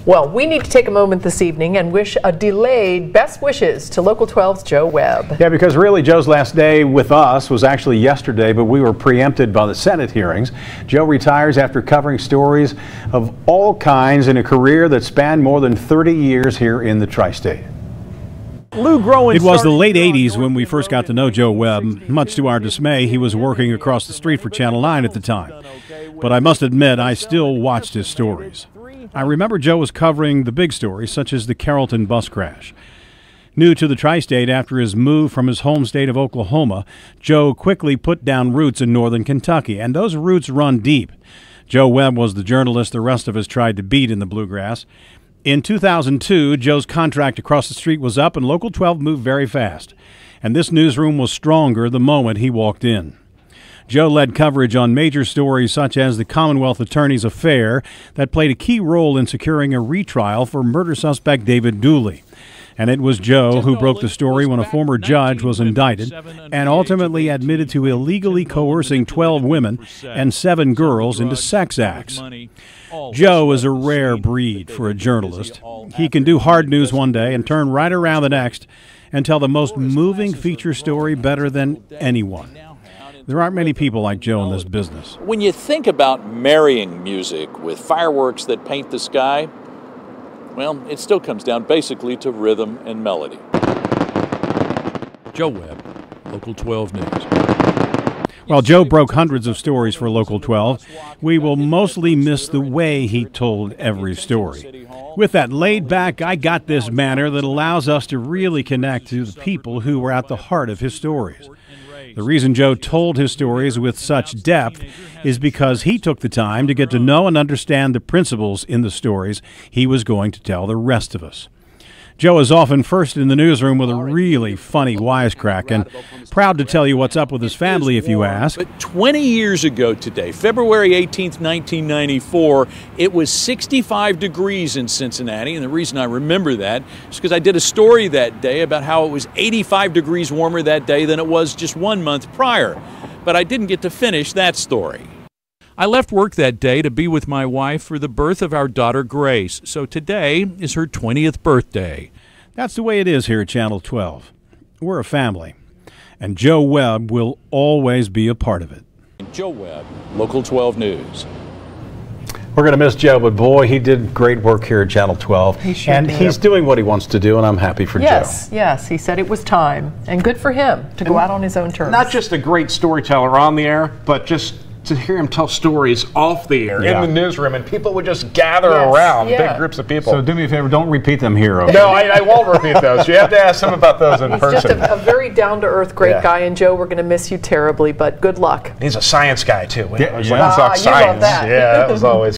Well, we need to take a moment this evening and wish a delayed best wishes to Local 12's Joe Webb. Yeah, because really Joe's last day with us was actually yesterday, but we were preempted by the Senate hearings. Joe retires after covering stories of all kinds in a career that spanned more than 30 years here in the tri-state. It was the late 80s when we first got to know Joe Webb. Much to our dismay, he was working across the street for Channel 9 at the time. But I must admit, I still watched his stories. I remember Joe was covering the big stories, such as the Carrollton bus crash. New to the tri-state after his move from his home state of Oklahoma, Joe quickly put down roots in northern Kentucky, and those roots run deep. Joe Webb was the journalist the rest of us tried to beat in the bluegrass. In 2002, Joe's contract across the street was up, and Local 12 moved very fast. And this newsroom was stronger the moment he walked in. Joe led coverage on major stories such as the Commonwealth Attorney's affair that played a key role in securing a retrial for murder suspect David Dooley. And it was Joe who broke the story when a former judge was indicted and ultimately admitted to illegally coercing 12 women and 7 girls into sex acts. Joe is a rare breed for a journalist. He can do hard news one day and turn right around the next and tell the most moving feature story better than anyone. There aren't many people like Joe in this business. When you think about marrying music with fireworks that paint the sky, well, it still comes down basically to rhythm and melody. Joe Webb, Local 12 News. While Joe broke hundreds of stories for Local 12, we will mostly miss the way he told every story. With that laid-back, I got this manner that allows us to really connect to the people who were at the heart of his stories. The reason Joe told his stories with such depth is because he took the time to get to know and understand the principles in the stories he was going to tell the rest of us. Joe is often first in the newsroom with a really funny wisecrack and proud to tell you what's up with his family if you ask. But 20 years ago today, February 18th, 1994, it was 65 degrees in Cincinnati. And the reason I remember that is because I did a story that day about how it was 85 degrees warmer that day than it was just 1 month prior. But I didn't get to finish that story. I left work that day to be with my wife for the birth of our daughter Grace, so today is her 20th birthday. That's the way it is here at Channel 12. We're a family, and Joe Webb will always be a part of it. Joe Webb, Local 12 News. We're going to miss Joe, but boy, he did great work here at Channel 12. He sure and did. He's doing what he wants to do, and I'm happy for Joe. Yes, he said it was time, and good for him to go out on his own terms. Not just a great storyteller on the air, but just to hear him tell stories off the air in the newsroom, and people would just gather around, big groups of people. So do me a favor, don't repeat them here. Okay? No, I won't repeat those. You have to ask him about those in person. He's just a very down-to-earth, great guy, and Joe, we're going to miss you terribly, but good luck. He's a science guy, too. Yeah, It was you like, love science. that. Yeah, that was always